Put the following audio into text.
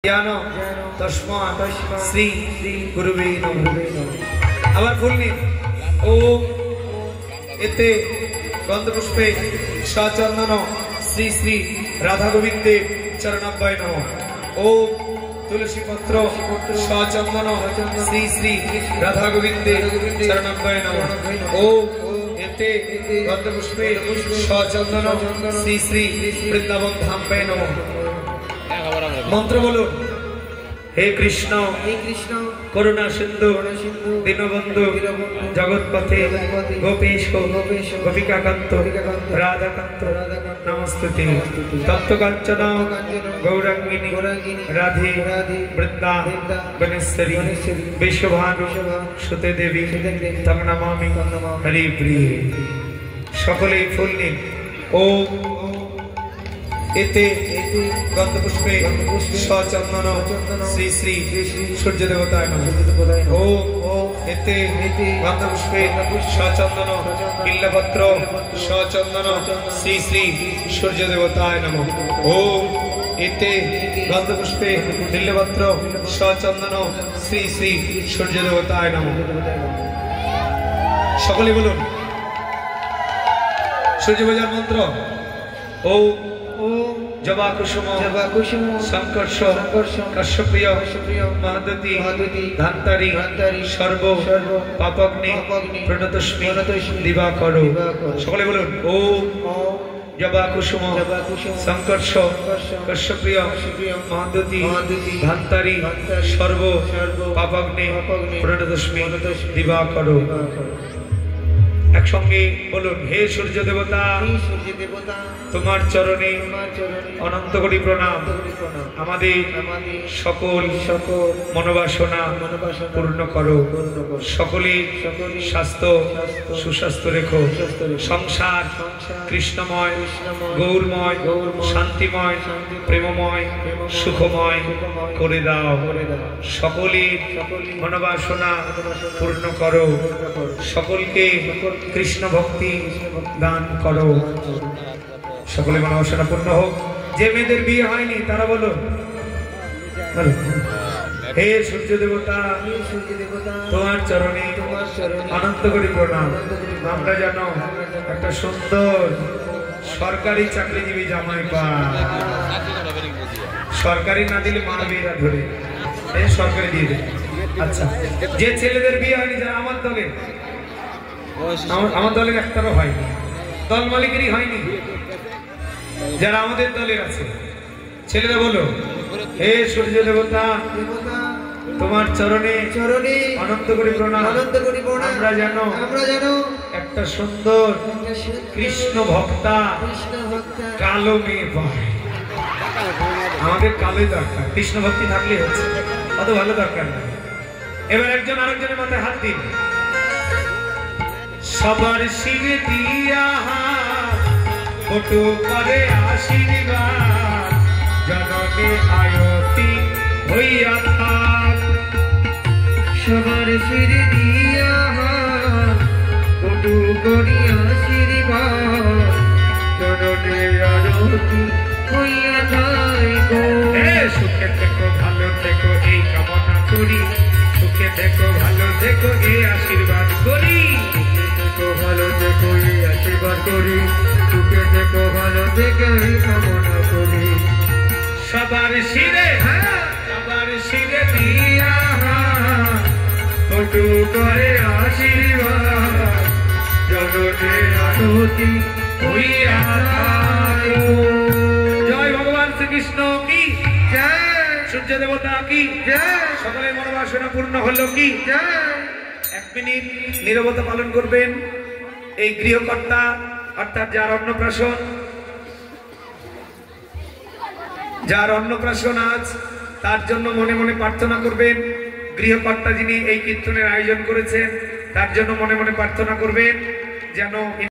ज्ञान तस्मात् श्री गुरुवे नमः। आबार बोलनी ओम एते गंधपुष्पे सचंदन श्री श्री राधा गोविंदे चरणाभ्याय नमः। ओम तुलसी पत्र सचंदन श्री श्री राधा गोविंदे चरणाभ्याय नमः। ओम एते गंधपुष्पे सचंदन श्री श्री वृंदावन धामभ्याय नमः। मंत्र बोलो हे कृष्ण करुणा सिंधु दीनबंधु जगतपथे गोपेश गोपिकाकांत राधाकांत नमस्ते तप्त कांचन गौरांगिनी राधे वृंदावनेश्वरी विश्वभानु सुते देवी तम नमामि हरिप्रिये। सकले फुल्ली ओम एते गंधपुष्पे सचंदन श्री श्री सूर्य देवताय नमः। ओम एते गंधपुष्पे सचंदन बिल्लपत्र सचंदन श्री श्री सूर्य देवताय नमः। ओम एते गंधपुष्पे बिल्लपत्र सचंदन श्री श्री सूर्य देवताय नमः। सकले बोलुन सूर्य पूजार मंत्र ओम जबा कुसुम संकर्ष कश्यप्रिय महदती धंतारी सर्व पापग्नि प्रणतस्मि दिवाकर। सकले बोलुन ओम जबा कुसुम संकर्ष कश्यप्रिय महदती धंतारी सर्व पापग्नि प्रणतस्मि दिवाकर। एक संगे बोलुन हे सूर्य देवता तुम्हार चरणे अनंत कोटि प्रणाम। सकल मनोबासना पूर्ण करो। सकले स्वास्थ्य सुस्वास्थ्य रेखो। संसार कृष्णमय गौरमय शांतिमय प्रेममय सुखमय करे दाओ। सकले मनोबासना पूर्ण करो। सकल के कृष्ण भक्ति दान करो। सकले मनोबासना पूर्ण हो। जे मेয়েদের বিয়ে হয়নি তারা বলো हे सूर्य देवता তোমার চরণে অনন্ত কোটি প্রণাম। আমরা জানো একটা সুন্দর সরকারি চাকরিজীবী জামাই পাই। সরকারি না দিলে মানবীরা ধরে এই সরকারি দিয়ে দেয়। আচ্ছা যে ছেলেদের বিয়ে হয়নি যারা আমার দলের একটারও হয়নি, দল মালিকেরই হয়নি, যারা আমাদের দলের আছে ছেলেরা বলো হে সূর্য দেবতা তোমার চরণে অনন্ত কোটি প্রণাম। আমরা জানো একটা সুন্দর কৃষ্ণ ভক্তা কালো মেয়ে পায়। আমাদের কালোই দরকার, কৃষ্ণ ভক্তি থাকলে হচ্ছে, অত ভালো দরকার না। এবার একজন আরেকজনের মাথায় হাত দিন। সবার শিরে দিয়া ফটো করে আশীর্বাদ জনমে আয়তি হইয়া থাক। সবার শিরে দিয়া ফটো করি আশীর্বাদ জনমে আয়তি হইয়া থাক। সুখে থেকো ভালো থেকো এই কামনা করি। সুখে থেকো ভালো থেকো এই আশীর্বাদ করি। ভালো থেকো এই আশীর্বাদ করি। সুখে থেকো ভালো থেকো এই কামনা করি। সবার শিরে দিয়া ফটো করে আশীর্বাদ জগতে আরতি হইয়া থাকো। জয় ভগবান শ্রীকৃষ্ণ কি জয়, সূর্য দেবতা কি জয়, সকলের মনোবাসনা পূর্ণ হলো কি জয়। 1 মিনিট নীরবতা পালন করবেন। এই গৃহকর্তা অর্থাৎ যার অন্নপ্রাশন আজ তার জন্য মনে মনে প্রার্থনা করবেন। গৃহকর্তা যিনি এই কীর্তনের আয়োজন করেছেন তার জন্য মনে মনে প্রার্থনা করবেন যেন